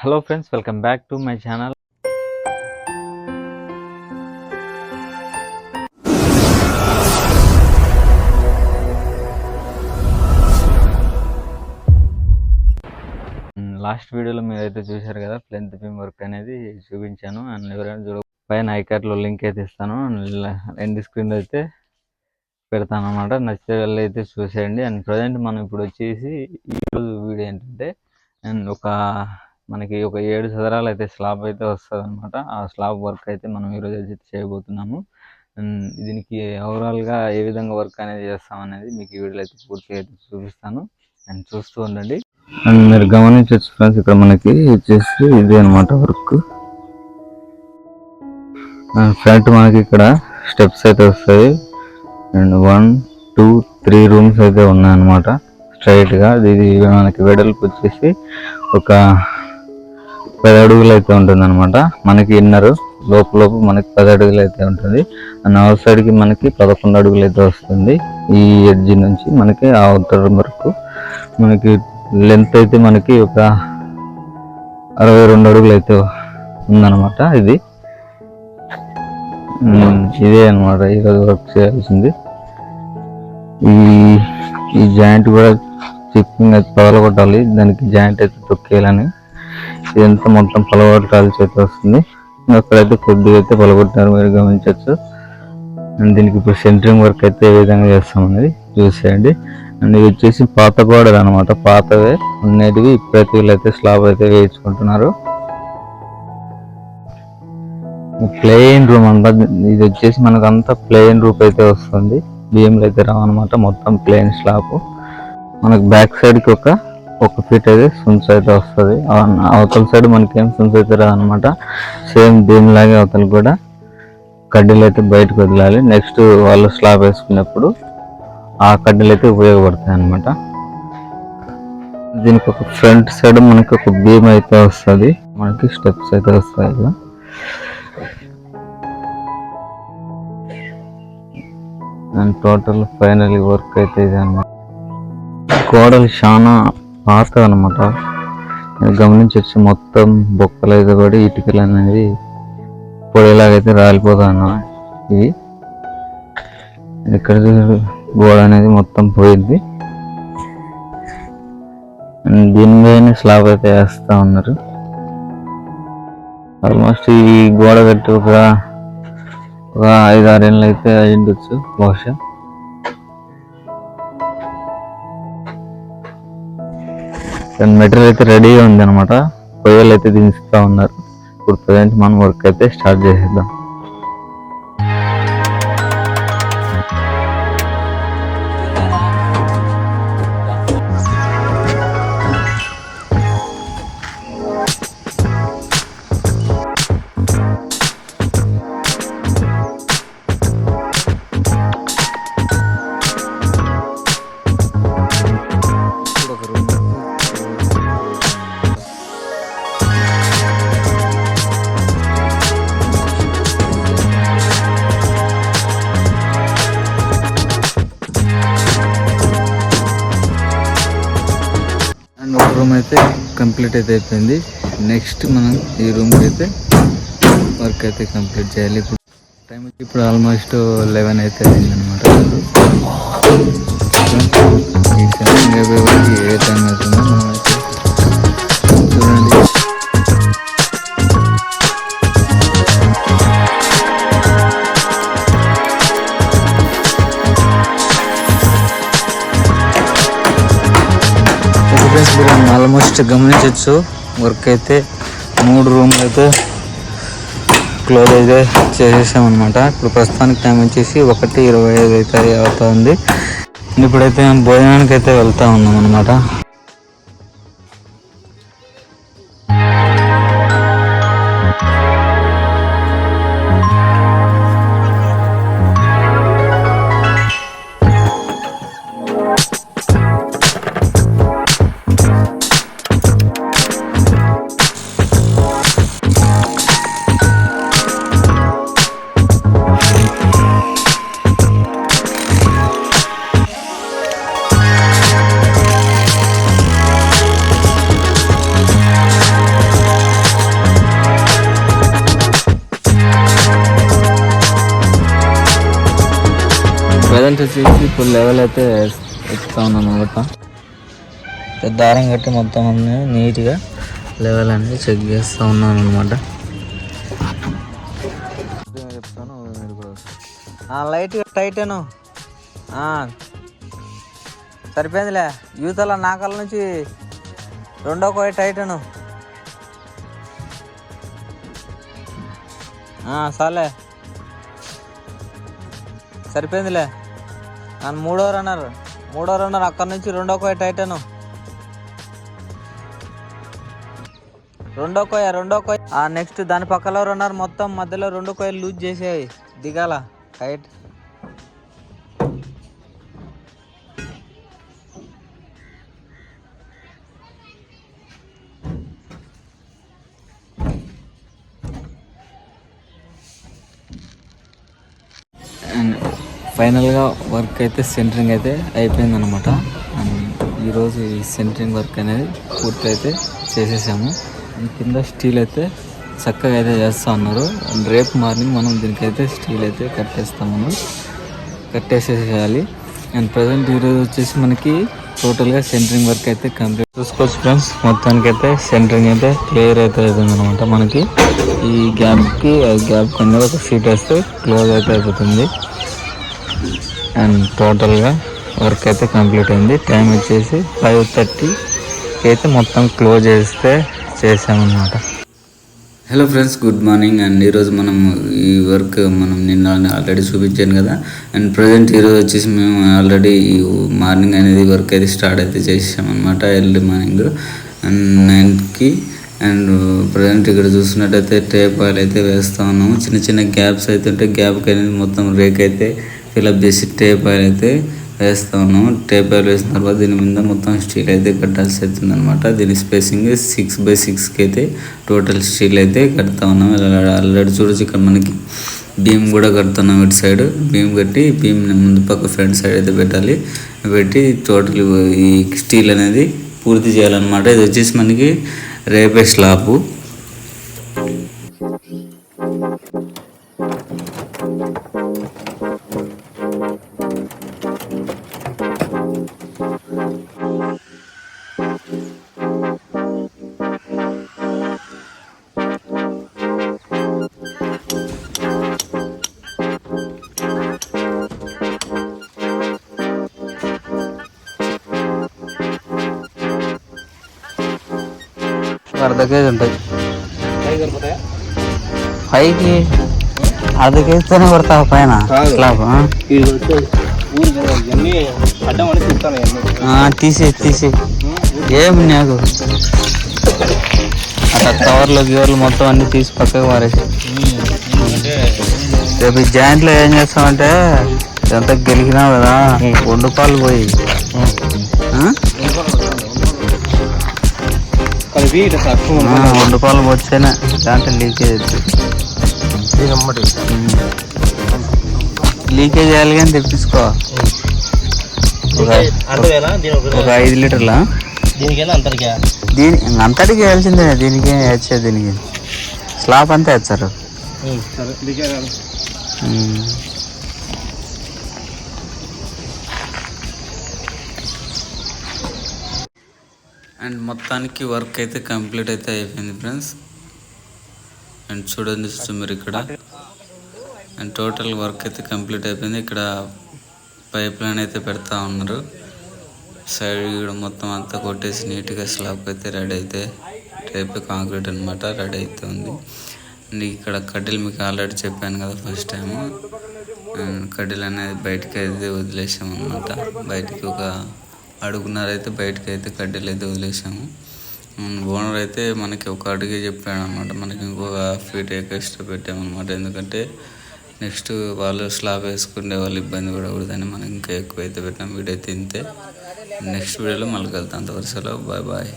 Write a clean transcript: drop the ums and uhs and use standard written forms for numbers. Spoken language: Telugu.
Hello friends, welcome back to my channel. Last వీడియోలో మీరైతే చూశారు కదా, ప్లెంత్ బీమ్ వర్క్ అనేది చూపించాను. అండ్ ఎవరైనా చూడ పైన ఐకార్డ్లో లింక్ అయితే ఇస్తాను, ఎండ్ స్క్రీన్లో అయితే పెడతాను అనమాట. నచ్చితే వెళ్ళి అయితే చూసేయండి. అండ్ ప్రజెంట్ మనం ఇప్పుడు వచ్చేసి ఈరోజు వీడియో ఏంటంటే, అండ్ మనకి ఒక 7 చదరాలు అయితే స్లాబ్ అయితే వస్తుంది అనమాట. ఆ స్లాబ్ వర్క్ అయితే మనం ఈరోజు అయితే చేయబోతున్నాము. అండ్ దీనికి ఓవరాల్గా ఏ విధంగా వర్క్ అనేది చేస్తాం అనేది మీకు ఈ వీడియోలో అయితే పూర్తిగా అయితే చూపిస్తాను. అండ్ చూస్తూ ఉండండి. అండ్ మీరు గమనించవచ్చు ఫ్రెండ్స్, ఇక్కడ మనకి వచ్చేసి ఇది అనమాట వర్క్. ఫ్రంట్ మనకి ఇక్కడ స్టెప్స్ అయితే వస్తాయి. అండ్ 1, 2, 3 రూమ్స్ అయితే ఉన్నాయన్నమాట స్ట్రైట్గా. ఇది మనకి వెడల్పు వచ్చేసి ఒక 10 అడుగులు అయితే ఉంటుంది అనమాట. మనకి ఇన్నర్ లోపు మనకి 10 అడుగులు అయితే ఉంటుంది. అండ్ అవుట్ సైడ్కి మనకి 11 అడుగులు అయితే వస్తుంది. ఈ ఎడ్జి నుంచి మనకి ఆ అవుటర్ వరకు మనకి లెంత్ అయితే మనకి ఒక 62 అడుగులు అయితే ఉందన్నమాట. ఇదే అనమాట ఈరోజు వర్క్ చేయాల్సింది. ఈ జాయింట్ కూడా చిప్పింగ్ అయితే పగలగొట్టాలి, దానికి జాయింట్ అయితే తొక్కేయాలని. ఇదంతా మొత్తం పగలగొట్టాల్సి అయితే వస్తుంది. అక్కడైతే కొద్దిగా అయితే పగలగొట్టారు, మీరు గమనించవచ్చు. అండ్ దీనికి ఇప్పుడు సెంటరింగ్ వర్క్ అయితే ఏ విధంగా చేస్తామనేది చూసేయండి. అండ్ ఇది వచ్చేసి పాత గోడలు అనమాట, పాతవే ఉండేటివి. ఇప్పుడైతే వీళ్ళైతే స్లాబ్ అయితే వేయించుకుంటున్నారు. ప్లెయిన్ రూమ్ అంతా ఇది వచ్చేసి మనకు అంతా ప్లెయిన్ రూప్ అయితే వస్తుంది. బియ్యంలు అయితే రావన్నమాట, మొత్తం ప్లెయిన్ స్లాబ్. మనకు బ్యాక్ సైడ్కి ఒక ఫీట్ అయితే సున్స్ అయితే వస్తుంది. అవతల సైడ్ మనకేం సున్స్ అయితే రాదనమాట. సేమ్ భీమ్ లాగే అవతల కూడా కడ్డీలు అయితే బయటకు వదిలాలి. నెక్స్ట్ వాళ్ళు స్లాబ్ వేసుకున్నప్పుడు ఆ కడ్డీలు అయితే ఉపయోగపడతాయి అన్నమాట. దీనికి ఒక ఫ్రంట్ సైడ్ మనకి ఒక బీమ్ అయితే వస్తుంది, మనకి స్టెప్స్ అయితే వస్తాయి ఇలా. అండ్ టోటల్ ఫైనల్ వర్క్ అయితే ఇది అనమాట. గోడలు చాలా పాత అనమాట, గమనించవచ్చు. మొత్తం బొక్కలు అయితే పడి ఇటుకలు అనేది పొడిలాగైతే రాలిపోతాయి అన్నమాట. ఇది ఇక్కడ గోడ అనేది మొత్తం పోయింది. అండ్ దీని మీద స్లాబ్ అయితే వేస్తూ ఉన్నారు. ఆల్మోస్ట్ ఈ గోడ కట్టి ఒక 5-6 ఏళ్ళు అయితే అయ్యిండొచ్చు బహుశా. మెటీరియల్ అయితే రెడీగా ఉంది అనమాట. పొయ్యలు అయితే దించుతూ ఉన్నారు. ఇప్పుడు ప్రజెంట్ మనం వర్క్ అయితే స్టార్ట్ చేసేద్దాం. రూమ్ అయితే కంప్లీట్ అయితే అయిపోయింది. నెక్స్ట్ మనం ఈ రూమ్కి అయితే వర్క్ అయితే కంప్లీట్ చేయాలి. ఇప్పుడు టైం వచ్చి ఇప్పుడు ఆల్మోస్ట్ 11 అయితే అయింది అనమాట. ఈ సెంటింగ్ అయిపోయే వరకు ఏ టైం అవుతుందో మనం అయితే చూడండి. ఆల్మోస్ట్ గమనించవచ్చు, వర్క్ అయితే 3 రూమ్లు అయితే క్లోజ్ అయితే చేసేసామన్నమాట. ఇప్పుడు ప్రస్తుతానికి టైం వచ్చేసి 1:25 అయితే అవుతుంది. ఇప్పుడైతే మేము భోజనానికి అయితే వెళ్తా ఉన్నాం అనమాట. ప్రజెంట్ వచ్చేసి ఇప్పుడు లెవెల్ అయితే ఎక్కుతా ఉన్నాను అనమాట. దారం కట్టి మొత్తం అన్నీ నీట్గా లెవెల్ అనేది చెక్ చేస్తూ ఉన్నాను అనమాట. చెప్తాను మీరు కూడా లైట్ టైటను సరిపోయిందిలే. యూతల నాకల నుంచి రెండో కోయ టైటను సాలే సరిపోయిందిలే. నన్ను మూడో రన్నర్ అక్కడి నుంచి రెండో కోయ టైటను రెండో కోయ నెక్స్ట్ దాని పక్కలో రన్నర్ మొత్తం మధ్యలో రెండు కోయలు లూజ్ చేసేవి దిగాల టైట్. అండ్ ఫైనల్గా వర్క్ అయితే సెంటరింగ్ అయితే అయిపోయింది అనమాట. అండ్ ఈరోజు ఈ సెంటరింగ్ వర్క్ అనేది పూర్తి అయితే చేసేసాము. కింద స్టీల్ అయితే చక్కగా అయితే చేస్తూ ఉన్నారు. అండ్ రేపు మార్నింగ్ మనం దీనికైతే స్టీల్ అయితే కట్టేసేయాలి. అండ్ ప్రజెంట్ ఈరోజు వచ్చేసి మనకి టోటల్గా సెంటరింగ్ వర్క్ అయితే కంప్లీట్ చూసుకోవచ్చు ఫ్రెండ్స్. మొత్తానికైతే సెంటరింగ్ అయితే క్లియర్ అయితే అవుతుంది అనమాట. మనకి ఈ గ్యాప్కి గ్యాప్ అనేది ఒక షీట్ వేస్తే క్లోజ్ అయితే అయిపోతుంది. అండ్ టోటల్గా వర్క్ అయితే కంప్లీట్ అయింది. టైం వచ్చేసి 5:30 అయితే మొత్తం క్లోజ్ చేసామన్నమాట. Hello friends, good morning. And ఈరోజు మనం ఈ వర్క్ నిన్న ఆల్రెడీ చూపించాను కదా. అండ్ ప్రజెంట్ ఈరోజు వచ్చేసి మేము ఆల్రెడీ మార్నింగ్ అనేది వర్క్ అయితే స్టార్ట్ అయితే చేసామన్నమాట. ఎర్లీ మార్నింగ్ అండ్ 9కి. అండ్ ప్రజెంట్ ఇక్కడ చూస్తున్నట్టయితే టేప్ ఆయిల్ అయితే వేస్తూ ఉన్నాము. చిన్న చిన్న గ్యాప్స్ అయితే ఉంటాయి. గ్యాప్కి అనేది మొత్తం రేక్ అయితే ఫిల్అప్ చేసి టేప్ ఆయిల్ అయితే వేస్తూ ఉన్నాము. టేప్ ఆయిల్ వేసిన తర్వాత దీని మీద మొత్తం స్టీల్ అయితే కట్టాల్సి అవుతుంది అనమాట. దీని స్పేసింగ్ 6x6కి అయితే టోటల్ స్టీల్ అయితే కడతా ఉన్నాం. ఆల్రెడీ చూడొచ్చు ఇక్కడ మనకి బీమ్ కూడా కడుతున్నాం. ఇటు సైడ్ బీమ్ కట్టి బీమ్ ముందు పక్క ఫ్రంట్ సైడ్ అయితే పెట్టి టోటల్ ఈ స్టీల్ అనేది పూర్తి చేయాలన్నమాట. ఇది వచ్చేసి మనకి రేపే స్లాబు. అర్ధ కేజీ ఉంటాయి. పైకి అర్ధ కేజీతోనే పడతావు పైన స్లాబ్. తీసి ఏమి నాకు అట్లా కవర్లు గివర్లు మొత్తం అన్ని తీసి పక్కకు మారేసి రేపు ఈ జాయింట్లో ఏం చేస్తామంటే ఎంత గెలిగినావు కదా వండుపాలు పోయి వండుపాలు వచ్చేనా దాంట్లో లీకేజ్ చేయాలి కానీ తెప్పించుకో. ఒక 5 లీటర్లా దీని అంతటికి వేయాల్సిందే. దీనికి వేసేది దీనికి స్లాబ్ అంతా వేస్తారు. అండ్ మొత్తానికి వర్క్ అయితే కంప్లీట్ అయితే అయిపోయింది ఫ్రెండ్స్. అండ్ చూడండి మీరు ఇక్కడ. అండ్ టోటల్ వర్క్ అయితే కంప్లీట్ అయిపోయింది. ఇక్కడ పైప్ లైన్ అయితే పెడతా ఉన్నారు. సైడ్ కూడా మొత్తం అంతా కొట్టేసి నీట్గా స్లాబ్ అయితే రెడీ అయితే టైప్ కాంక్రీట్ అనమాట రెడీ అయితే ఉంది. అండ్ ఇక్కడ కడ్డీలు మీకు ఆల్రెడీ చెప్పాను కదా ఫస్ట్ టైము. కడ్డీలు అనేది బయటకి అయితే వదిలేసాము అనమాట. బయటికి ఒక అడుగున్నర అయితే బయటకి అయితే కడ్డీలు అయితే వదిలేసాము. ఓనర్ అయితే మనకి ఒక అడుగే చెప్పాడు అనమాట. మనకి ఇంకొక ఫీట్ ఎక్స్ట్రా పెట్టామన్నమాట. ఎందుకంటే నెక్స్ట్ వాళ్ళు స్లాబ్ వేసుకునే వాళ్ళు ఇబ్బంది పడకూడదని మనం ఇంకా ఎక్కువ అయితే పెట్టాం. వీడియో అయితే ఇంతే. నెక్స్ట్ వీడియోలో మళ్ళీ కలుద్దాం. అంతవరకు సెలవు. బాయ్.